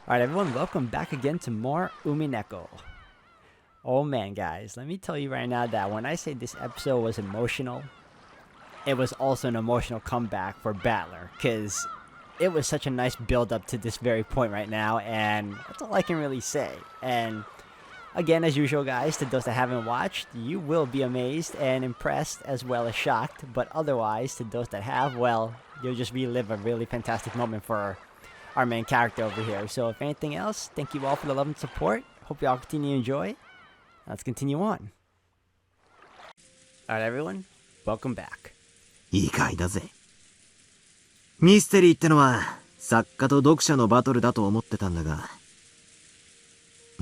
Alright everyone, welcome back again to more Umineko. Oh man guys, let me tell you right now that when I say this episode was emotional, it was also an emotional comeback for Battler, because it was such a nice build up to this very point right now, and that's all I can really say. And again, as usual guys, to those that haven't watched, you will be amazed and impressed as well as shocked, but otherwise, to those that have, well, you'll just relive a really fantastic moment for our main character over here. So if anything else, thank you all for the love and support. Hope you all continue to enjoy. Let's continue on. Alright everyone, welcome back. いい回だぜ。ミステリーってのは作家と読者のバトルだと思ってたんだが、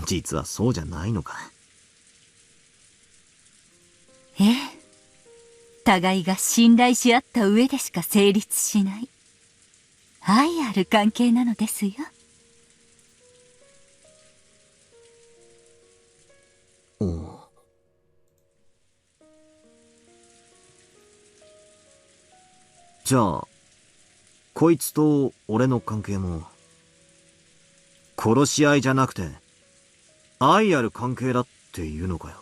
実はそうじゃないのか。ええ、互いが信頼し合った上でしか成立しない愛ある関係なのですよ。じゃあ、こいつと俺の関係も、殺し合いじゃなくて、愛ある関係だっていうのかよ。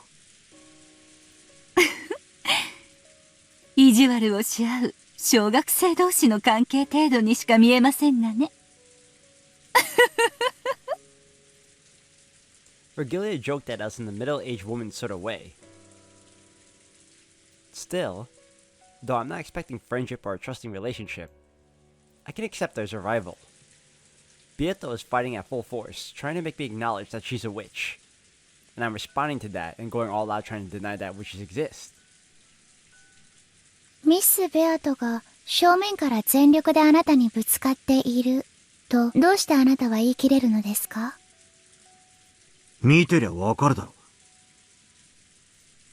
意地悪をし合う小学生同士の関係程度にしか見えませんがね。Virgilia joked at us in the middle-aged woman sort of way. Still, though I'm not expecting friendship or a trusting relationship, I can accept there's a rival. Bieto is fighting at full force, trying to make me acknowledge that she's a witch. And I'm responding to that and going all out trying to deny that witches exist. ミス・ベアトが正面から全力であなたにぶつかっていると、どうしてあなたは言い切れるのですか？見てりゃわかるだろ。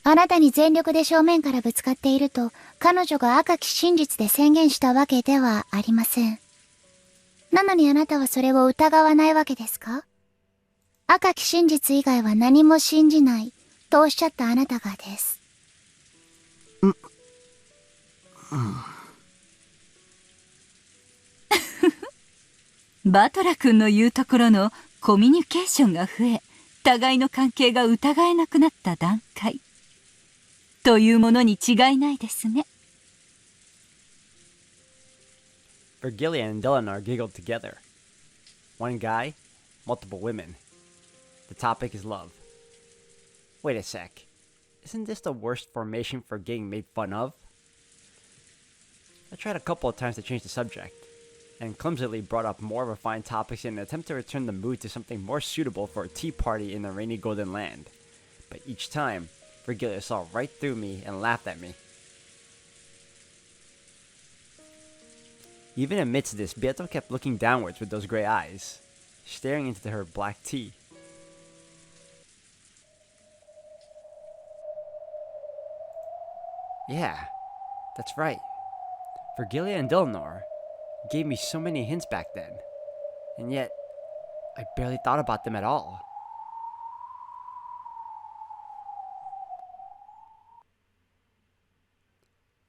あなたに全力で正面からぶつかっていると、彼女が赤き真実で宣言したわけではありません。なのにあなたはそれを疑わないわけですか？赤き真実以外は何も信じないとおっしゃったあなたがです。バトラ君の言うところのコミュニケーションが増え、互いの関係が疑えなくなった段階というものに違いないですね。Virgilia and Delenar giggled together. One guy, multiple women. The topic is love. Wait a sec. Isn't this the worst formation for getting made fun of? I tried a couple of times to change the subject, and clumsily brought up more refined topics in an attempt to return the mood to something more suitable for a tea party in the rainy golden land. But each time, Virgilia saw right through me and laughed at me. Even amidst this, Beato kept looking downwards with those grey eyes, staring into her black tea. Yeah, that's right. Virgilia and Delenar gave me so many hints back then, and yet I barely thought about them at all.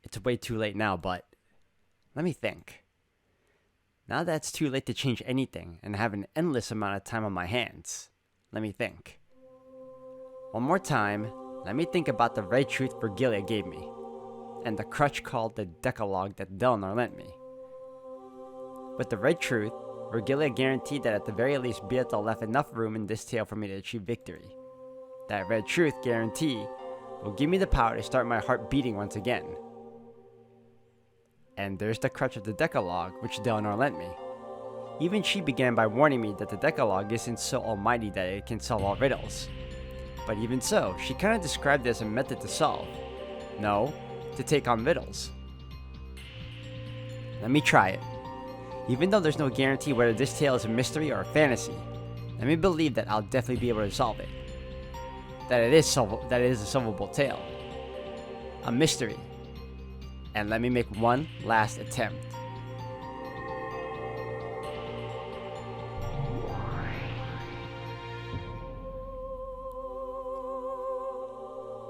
It's way too late now, but let me think. Now that it's too late to change anything and have an endless amount of time on my hands, let me think. One more time, let me think about the red truth Virgilia gave me, and the crutch called the Decalogue that Delenar lent me. With the red truth, Virgilia guaranteed that at the very least Beato left enough room in this tale for me to achieve victory. That red truth guarantee will give me the power to start my heart beating once again. And there's the crutch of the Decalogue, which Delenar lent me. Even she began by warning me that the Decalogue isn't so almighty that it can solve all riddles. But even so, she kind of described it as a method to solve. No, to take on riddles. Let me try it. Even though there's no guarantee whether this tale is a mystery or a fantasy, let me believe that I'll definitely be able to solve it. That it is a solvable tale. A mystery. And let me make one last attempt.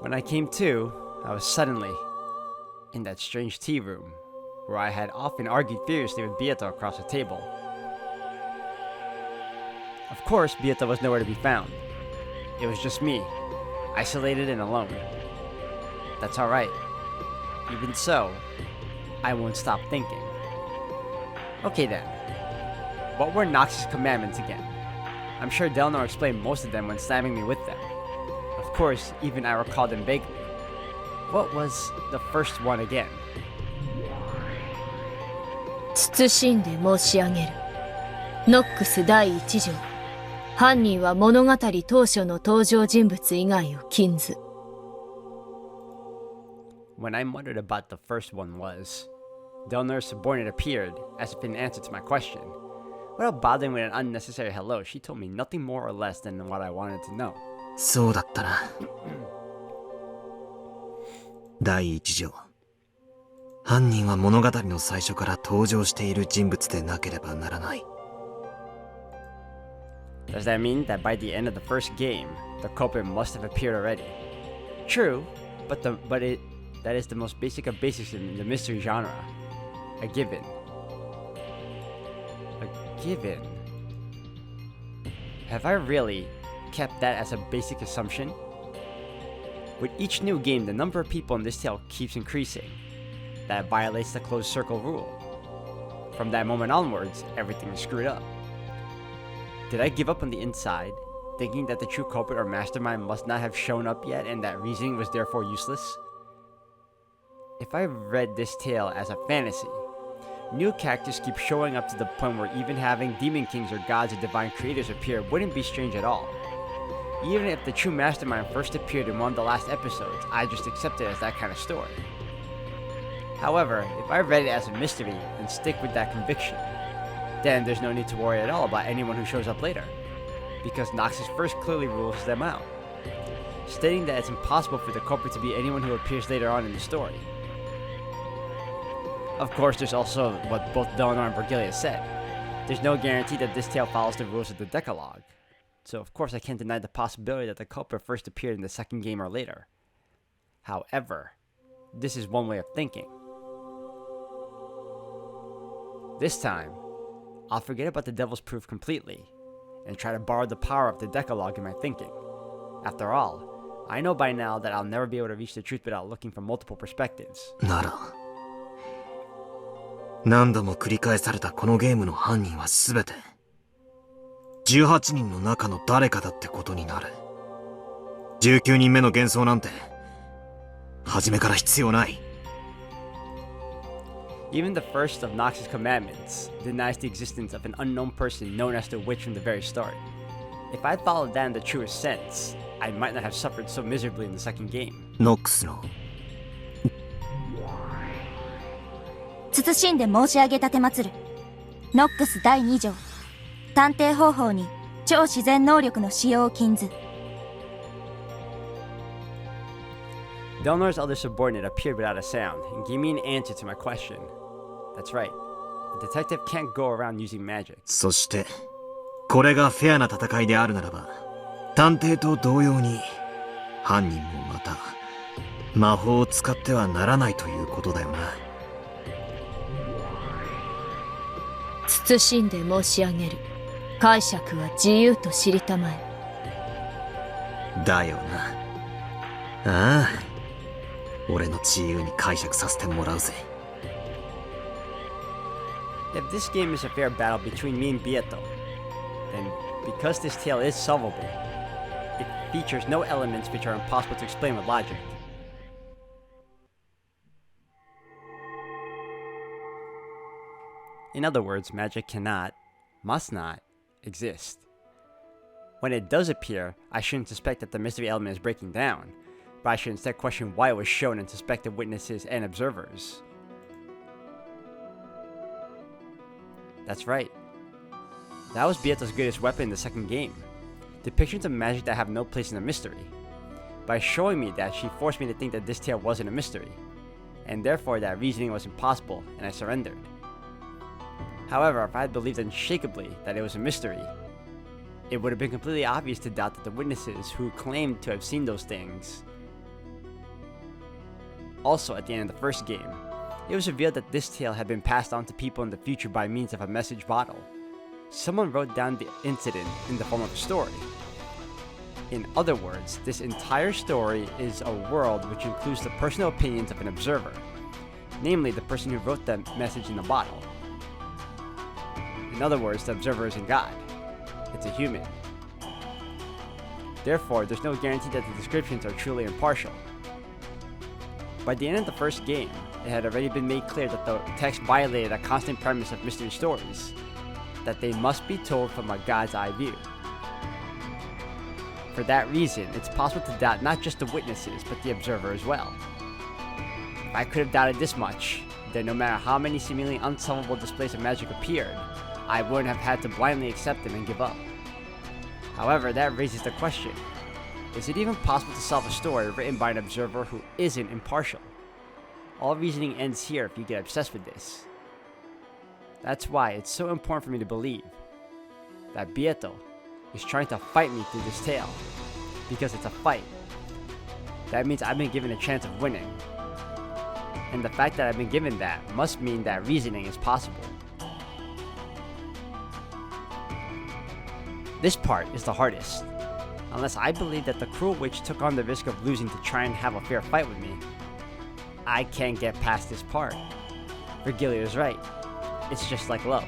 When I came to, I was suddenly in that strange tea room, where I had often argued furiously with Beato across the table. Of course, Beata was nowhere to be found. It was just me, isolated and alone. That's alright. Even so, I won't stop thinking. Okay then, what were Nox's commandments again? I'm sure Delnor explained most of them when slamming me with them. Of course, even I recall them vaguely. What was the first one again? 謹んで申し上げる。ノックス第一条。犯人は物語当初の登場人物以外を禁ず。When I muttered about the first one was, Delnor's subordinate appeared as if in answer to my question. Without bothering with an unnecessary hello, she told me nothing more or less than what I wanted to know. そうだったな。第一条。犯人は物語の最初から登場している人物でなければならない。Does that mean that by the end of the first game, the culprit must have appeared already? True, but that is the most basic of basics in the mystery genre. A given. A given? Have I really kept that as a basic assumption? With each new game, the number of people in this tale keeps increasing. That violates the closed circle rule. From that moment onwards, everything is screwed up. Did I give up on the inside, thinking that the true culprit or mastermind must not have shown up yet and that reasoning was therefore useless? If I read this tale as a fantasy, new characters keep showing up to the point where even having demon kings or gods or divine creators appear wouldn't be strange at all. Even if the true mastermind first appeared in one of the last episodes, I just accept it as that kind of story. However, if I read it as a mystery and stick with that conviction, then there's no need to worry at all about anyone who shows up later, because Noxus first clearly rules them out, stating that it's impossible for the culprit to be anyone who appears later on in the story. Of course, there's also what both Delnor and Vergilia said. There's no guarantee that this tale follows the rules of the Decalogue, so of course I can't deny the possibility that the culprit first appeared in the second game or later. However, this is one way of thinking. This time, I'll forget about the Devil's Proof completely, and try to borrow the power of the Decalogue in my thinking. After all, I know by now that I'll never be able to reach the truth without looking from multiple perspectives. なら、何度も繰り返されたこのゲームの犯人はすべて、18人の中の誰かだってことになる。19人目の幻想なんて、初めから必要ない。Even the first of Nox's commandments denies the existence of an unknown person known as the witch from the very start. If I followed that in the truest sense, I might not have suffered so miserably in the second game. ノックスの謹んで申し上げたてまつる。ノックス第2条。探偵方法に超自然能力の使用を禁ず。Delnor's other subordinate appeared without a sound and gave me an answer to my question. That's right. The detective can't go around using magic. そして、これがフェアな戦いであるならば、探偵と同様に、犯人もまた、魔法を使ってはならないということだよな。謹んで申し上げる。解釈は自由と知りたまえ。だよな。ああ、俺の自由に解釈させてもらうぜ。If this game is a fair battle between me and Beato, then because this tale is solvable, it features no elements which are impossible to explain with logic. In other words, magic cannot, must not, exist. When it does appear, I shouldn't suspect that the mystery element is breaking down, but I should instead question why it was shown and suspect the witnesses and observers. That's right. That was Beato's greatest weapon in the second game. Depictions of magic that have no place in a mystery. By showing me that, she forced me to think that this tale wasn't a mystery, and therefore that reasoning was impossible, and I surrendered. However, if I had believed unshakably that it was a mystery, it would have been completely obvious to doubt that the witnesses who claimed to have seen those things. Also, at the end of the first game, it was revealed that this tale had been passed on to people in the future by means of a message bottle. someone wrote down the incident in the form of a story. In other words, this entire story is a world which includes the personal opinions of an observer, namely the person who wrote the message in the bottle. In other words, the observer isn't God. It's a human. Therefore, there's no guarantee that the descriptions are truly impartial. By the end of the first game, it had already been made clear that the text violated a constant premise of mystery stories, that they must be told from a God's eye view. For that reason, it's possible to doubt not just the witnesses, but the observer as well. If I could have doubted this much, then no matter how many seemingly unsolvable displays of magic appeared, I wouldn't have had to blindly accept them and give up. However, that raises the question, is it even possible to solve a story written by an observer who isn't impartial? All reasoning ends here if you get obsessed with this. That's why it's so important for me to believe that Bieto is trying to fight me through this tale, because it's a fight. That means I've been given a chance of winning. And the fact that I've been given that must mean that reasoning is possible. This part is the hardest. Unless I believe that the cruel witch took on the risk of losing to try and have a fair fight with me, I can't get past this part. Virgilio is right. It's just like love.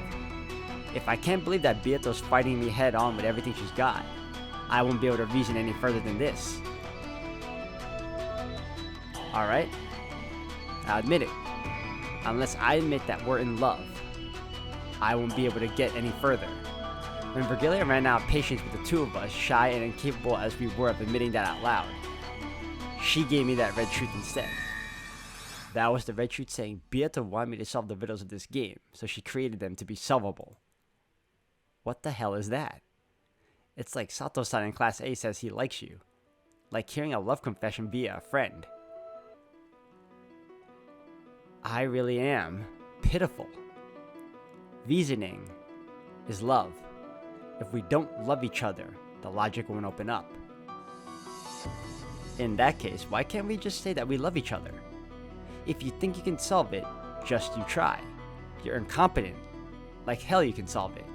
If I can't believe that Beato's fighting me head on with everything she's got, I won't be able to reason any further than this. Alright? I'll admit it. Unless I admit that we're in love, I won't be able to get any further. When Virgilia ran out of patience with the two of us, shy and incapable as we were of admitting that out loud, she gave me that red truth instead. That was the red truth saying Beato wanted me to solve the riddles of this game, so she created them to be solvable. What the hell is that? It's like Sato-san in Class A says he likes you. Like hearing a love confession via a friend. I really am pitiful. Reasoning is love. If we don't love each other, the logic won't open up. In that case, why can't we just say that we love each other? If you think you can solve it, just you try. You're incompetent. Like hell you can solve it.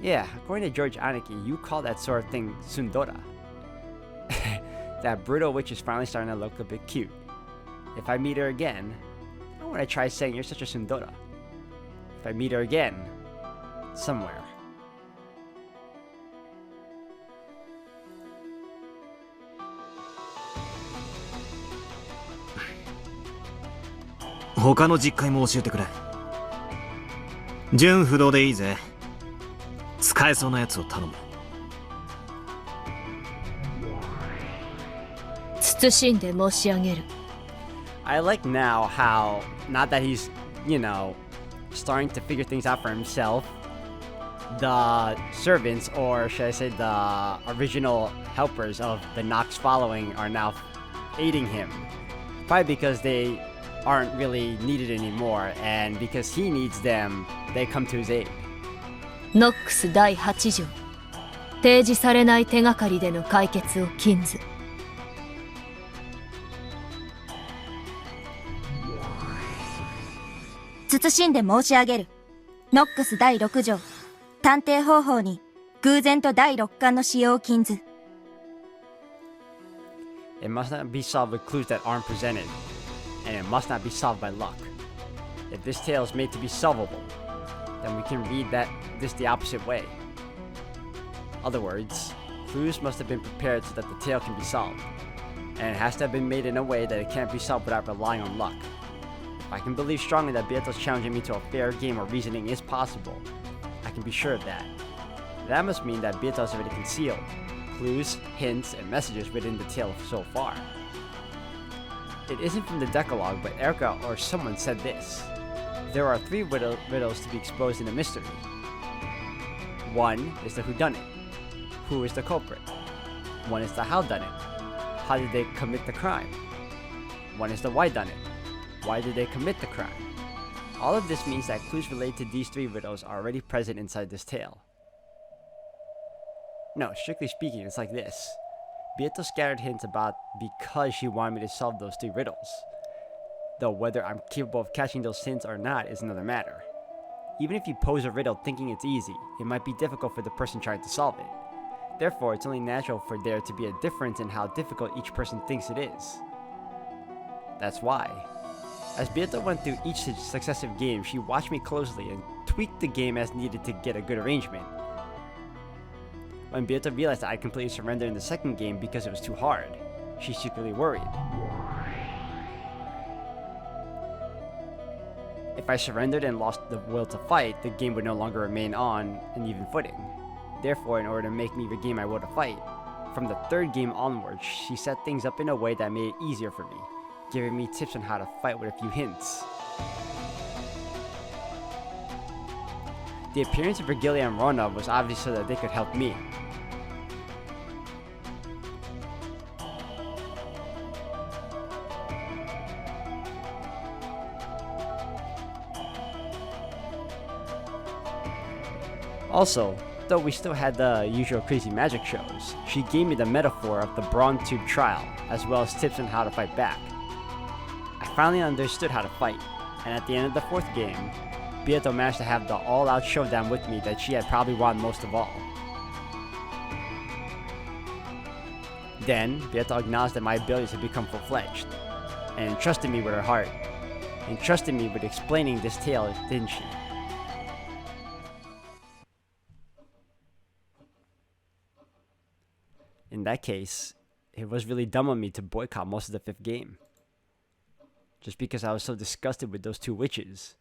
Yeah, according to George Aniki, you call that sort of thing tsundora. That brutal witch is finally starting to look a bit cute. If I meet her again, I want to try saying you're such a tsundora. If I meet her again, somewhere. "他の実解も教えてくれ。純不動でいいぜ。使えそうなやつを頼む。謹んで申し上げる。I like now how, not that he's, starting to figure things out for himself, the servants, or should I say the original helpers of the Nox following are now aiding him. Probably because they aren't really needed anymore, and because he needs them, they come to his aid. ノックス第8条。提示されない手がかりでの解決を禁ず。謹んで申し上げる。ノックス第6条。探偵方法に偶然と第6巻の使用を禁ず。It must not be solved with clues that aren't presented, and it must not be solved by luck. If this tale is made to be solvable, then we can read this the opposite way. Other words, clues must have been prepared so that the tale can be solved, and it has to have been made in a way that it can't be solved without relying on luck. If I can believe strongly that Beato's challenging me to a fair game where reasoning is possible, I can be sure of that. That must mean that Beato has already concealed clues, hints, and messages within the tale so far. It isn't from the Decalogue, but Erica or someone said this. There are 3 riddles to be exposed in the mystery. 1 is the whodunit. Who is the culprit? 1 is the howdunit. How did they commit the crime? 1 is the whydunit. Why did they commit the crime? All of this means that clues related to these 3 riddles are already present inside this tale. No, strictly speaking, it's like this. Beato scattered hints about because she wanted me to solve those 3 riddles. Though whether I'm capable of catching those hints or not is another matter. Even if you pose a riddle thinking it's easy, it might be difficult for the person trying to solve it. Therefore, it's only natural for there to be a difference in how difficult each person thinks it is. That's why. As Beato went through each successive game, she watched me closely and tweaked the game as needed to get a good arrangement. When Beato realized that I completely surrendered in the second game because it was too hard, she secretly worried. If I surrendered and lost the will to fight, the game would no longer remain on an even footing. Therefore, in order to make me regain my will to fight, from the third game onwards, she set things up in a way that made it easier for me, giving me tips on how to fight with a few hints. The appearance of Virgilia and Rona was obvious so that they could help me. Also, though we still had the usual crazy magic shows, she gave me the metaphor of the Brawn Tube trial, as well as tips on how to fight back. I finally understood how to fight, and at the end of the fourth game, Beato managed to have the all-out showdown with me that she had probably wanted most of all. Then, Beato acknowledged that my abilities had become full-fledged, and entrusted me with her heart, and trusted me with explaining this tale, didn't she? In that case, it was really dumb of me to boycott most of the fifth game. Just because I was so disgusted with those two witches.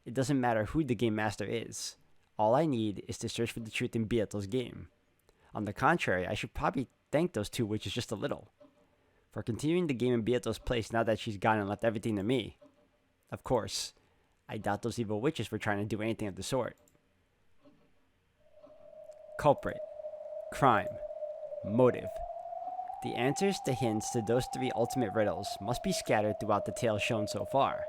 It doesn't matter who the game master is. All I need is to search for the truth in Beato's game. On the contrary, I should probably thank those two witches just a little for continuing the game in Beato's place now that she's gone and left everything to me. Of course, I doubt those evil witches were trying to do anything of the sort. Culprit. Crime. Motive. The answers to hints to those three ultimate riddles must be scattered throughout the tale shown so far.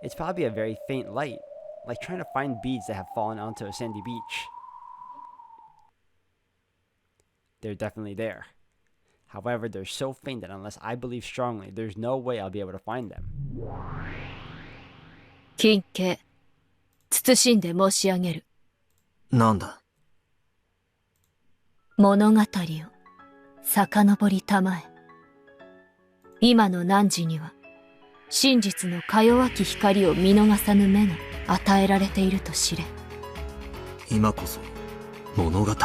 It's probably a very faint light, like trying to find beads that have fallen onto a sandy beach. They're definitely there. However, they're so faint that unless I believe strongly, there's no way I'll be able to find them. 金家、謹んで申し上げる。なんだ。物語を遡りたまえ。今の汝には真実のか弱き光を見逃さぬ目が与えられていると知れ。今こそ物語を。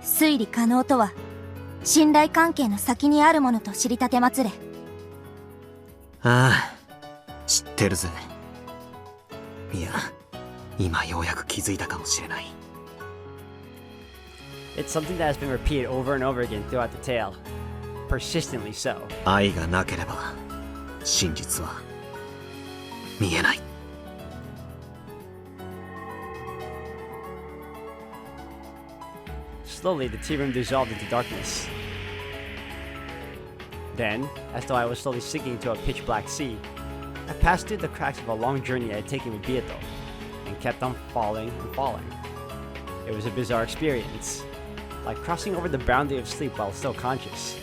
推理可能とは信頼関係の先にあるものと知りたてまつれ。ああ、知ってるぜ。いや、今ようやく気づいたかもしれない。It's something that has been repeated over and over again throughout the tale. Persistently so. 愛がなければ真実は見えない。Slowly, the tea room dissolved into darkness. Then, as though I was slowly sinking into a pitch-black sea, I passed through the cracks of a long journey I had taken with Beato, and kept on falling and falling. It was a bizarre experience, like crossing over the boundary of sleep while still conscious.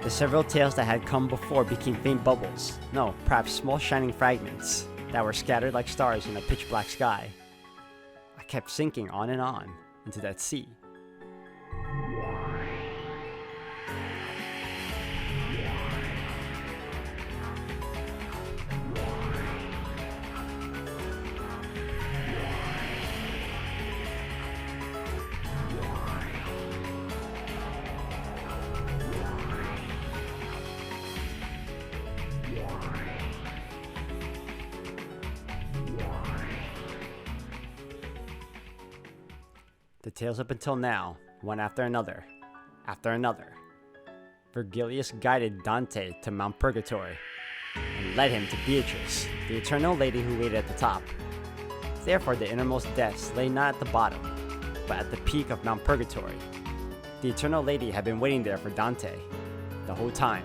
The several tales that had come before became faint bubbles, no, perhaps small shining fragments, that were scattered like stars in a pitch-black sky. I kept sinking on and on into that sea. The tales up until now, one after another, Virgilius guided Dante to Mount Purgatory, and led him to Beatrice, the eternal lady who waited at the top. Therefore, the innermost depths lay not at the bottom, but at the peak of Mount Purgatory. The eternal lady had been waiting there for Dante, the whole time.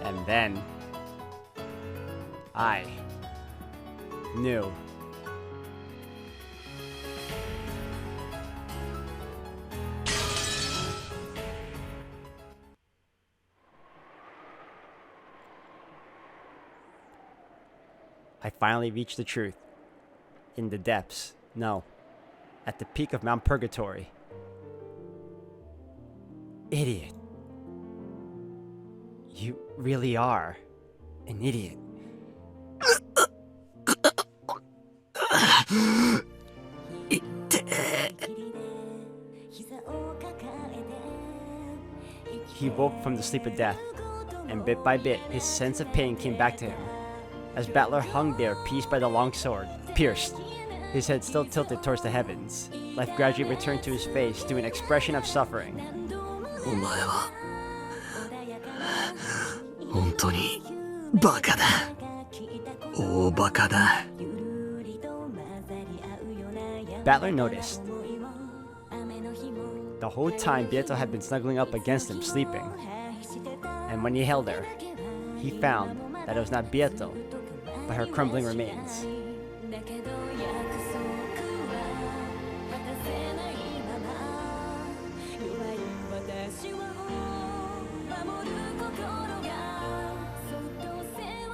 And then, New. I finally reached the truth. In the depths. No. At the peak of Mount Purgatory. Idiot. You really are an idiot. He woke from the sleep of death, and bit by bit his sense of pain came back to him. As Battler hung there, pierced by the long sword, pierced, his head still tilted towards the heavens, life gradually returned to his face through an expression of suffering. お前は本当にバカだ。大バカだ。 Battler noticed. The whole time Bieto had been snuggling up against him, sleeping. And when he held her, he found that it was not Bieto, but her crumbling remains.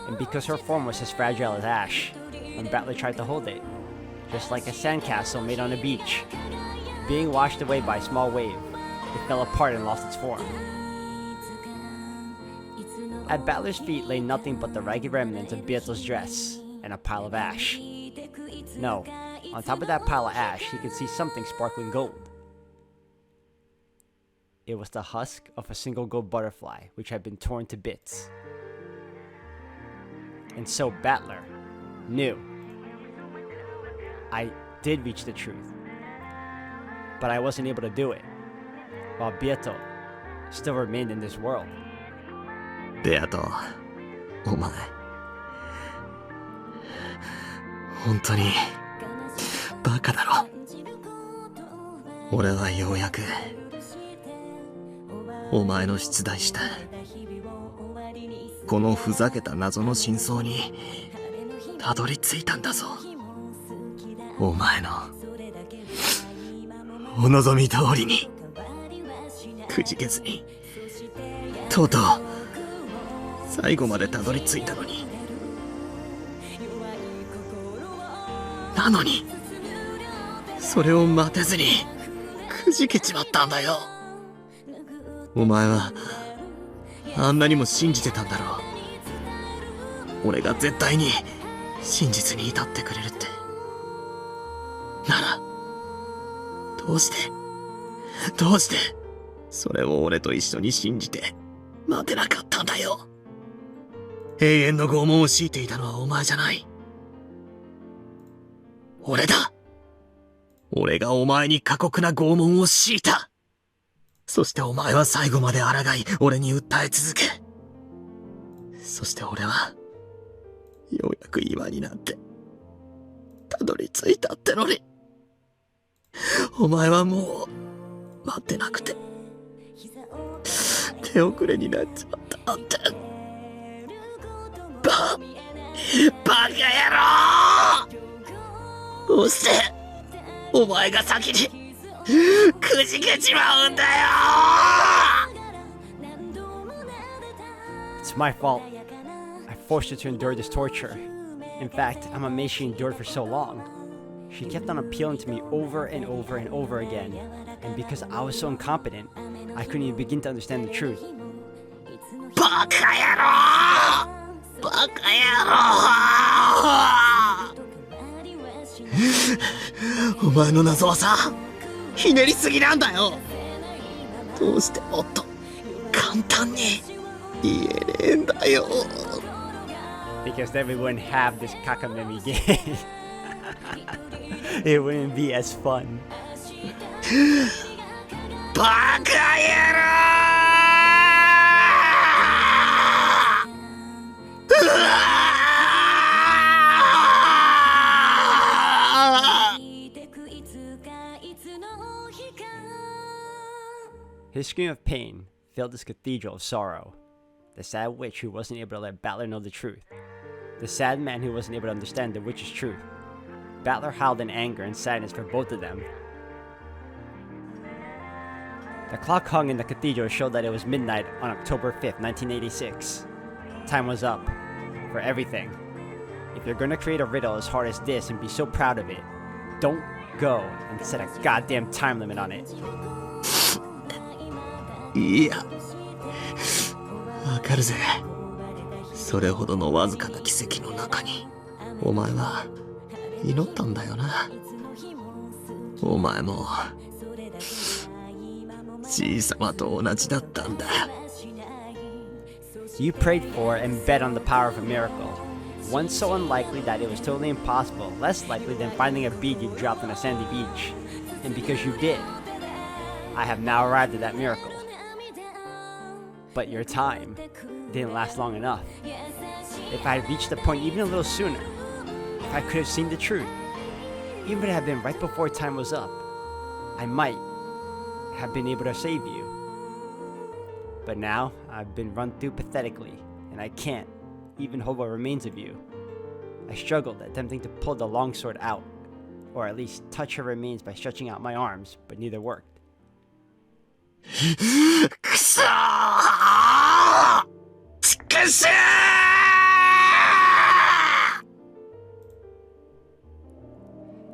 And because her form was as fragile as ash, when Battler tried to hold it, just like a sandcastle made on a beach, being washed away by a small wave, it fell apart and lost its form. At Battler's feet lay nothing but the ragged remnants of Bieto's dress and a pile of ash. No, on top of that pile of ash, he could see something sparkling gold. It was the husk of a single gold butterfly, which had been torn to bits. And so Battler knew. I did reach the truth, but I wasn't able to do it, while Bieto still remained in this world. ベアト、お前本当にバカだろ。俺はようやくお前の出題したこのふざけた謎の真相にたどり着いたんだぞ。お前のお望み通りにくじけずにとうとう最後までたどり着いたのに。なのにそれを待てずにくじけちまったんだよ。お前はあんなにも信じてたんだろう。俺が絶対に真実に至ってくれるって。ならどうしてそれを俺と一緒に信じて待てなかったんだよ。永遠の拷問を強いていたのはお前じゃない。俺だ。俺がお前に過酷な拷問を強いた。そしてお前は最後まで抗い、俺に訴え続け。そして俺は、ようやく今になって、たどり着いたってのに。お前はもう、待ってなくて、手遅れになっちまったって。バカ野郎！どうして、お前が先に、くじけちまうんだよ！ It's my fault. I forced her to endure this torture. In fact, I'm amazed she endured for so long. She kept on appealing to me over and over and over again. And because I was so incompetent, I couldn't even begin to understand the truth. バカ野郎！バカ野郎！お前の謎はさ、ひねりすぎなんだよ。どうしてもっと簡単に言えねえんだよ。Because then we wouldn't have this Kakamemi game. It wouldn't be as fun. バカ野郎！His scream of pain filled this cathedral of sorrow. The sad witch who wasn't able to let Battler know the truth. the sad man who wasn't able to understand the witch's truth. Battler howled in anger and sadness for both of them. The clock hung in the cathedral showed that it was midnight on October 5th, 1986. Time was up. For everything. If you're gonna create a riddle as hard as this and be so proud of it, don't go and set a goddamn time limit on it. いや、わかるぜ。それほどのわずかな奇跡の中に、お前は祈ったんだよな。お前も、じいさまと同じだったんだ。You prayed for and bet on the power of a miracle. One so unlikely that it was totally impossible, less likely than finding a bead you dropped on a sandy beach. And because you did, I have now arrived at that miracle. But your time didn't last long enough. If I had reached the point even a little sooner, if I could have seen the truth, even if it had been right before time was up, I might have been able to save you. But now, I've been run through pathetically, and I can't even hold what remains of you. I struggled, attempting to pull the longsword out, or at least touch her remains by stretching out my arms, but neither worked. くそー！ちくしょ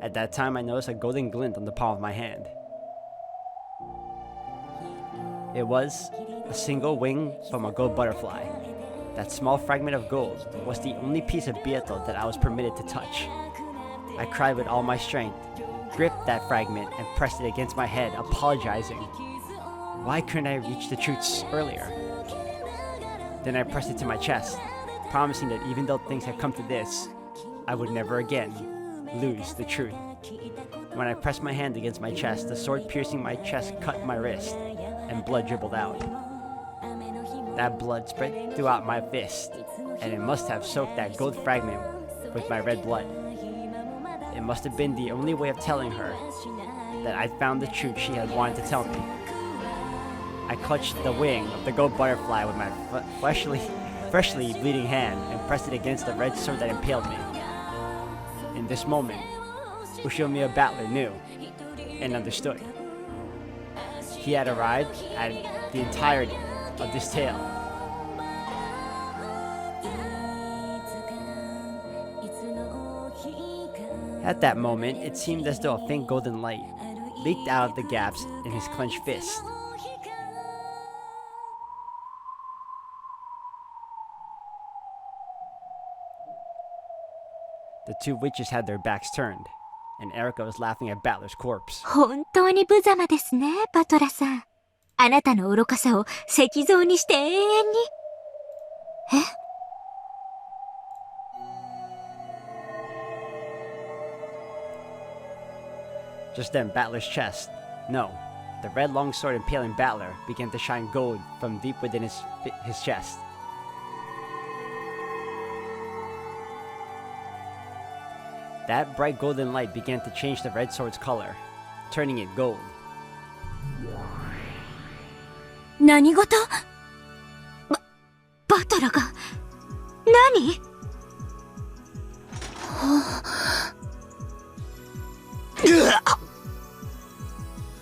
ー！ At that time, I noticed a golden glint on the palm of my hand. It was a single wing from a gold butterfly. That small fragment of gold was the only piece of beetle that I was permitted to touch. I cried with all my strength, gripped that fragment, and pressed it against my head, apologizing. Why couldn't I reach the truth earlier? Then I pressed it to my chest, promising that even though things had come to this, I would never again lose the truth. When I pressed my hand against my chest, the sword piercing my chest cut my wrist, and blood dribbled out. That blood spread throughout my fist, and it must have soaked that gold fragment with my red blood. It must have been the only way of telling her that I'd found the truth she had wanted to tell me. I clutched the wing of the gold butterfly with my freshly bleeding hand and pressed it against the red sword that impaled me. In this moment, Ushomiya Battler knew and understood. He had arrived at the entirety of this tale. At that moment, it seemed as though a faint golden light leaked out of the gaps in his clenched fist. The two witches had their backs turned, and Erica was laughing at Battler's corpse. 本当に無様ですね、バトラさん。あなたの愚かさを石像にして永遠に。Just then, Battler's chest, no, the red longsword impaling Battler, began to shine gold from deep within his chest. That bright golden light began to change the red sword's color, turning it gold. 何事？バトラが何？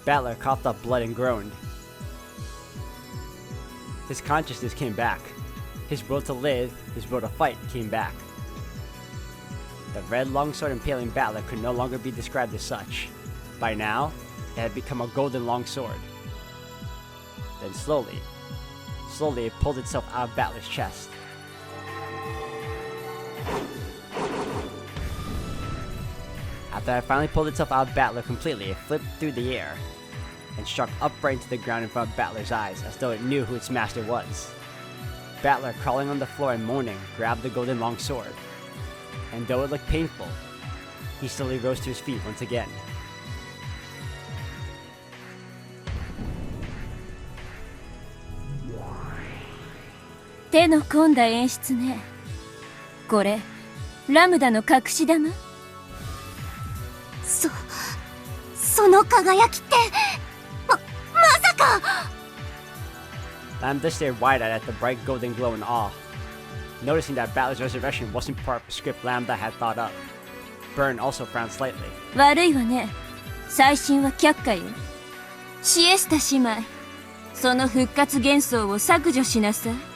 Battler coughed up blood and groaned. His consciousness came back. His will to live, his will to fight came back. The red longsword impaling Battler could no longer be described as such. By now, it had become a golden longsword. Then slowly it pulled itself out of Battler's chest. After it finally pulled itself out of Battler completely, it flipped through the air and struck upright into the ground in front of Battler's eyes, as though it knew who its master was. Battler, crawling on the floor and moaning, grabbed the golden longsword. And though it looked painful, he slowly rose to his feet once again. 手の込んだ演出ね。これ、ラムダの隠し玉？その輝きって、まさか！ Lambda stared wide-eyed at the bright golden glow in awe. noticing that Balor's resurrection wasn't part of the script Lambda had thought up. Burn also frowned slightly. 悪いわね。最新は却下よ。シエスタ姉妹、その復活幻想を削除しなさい。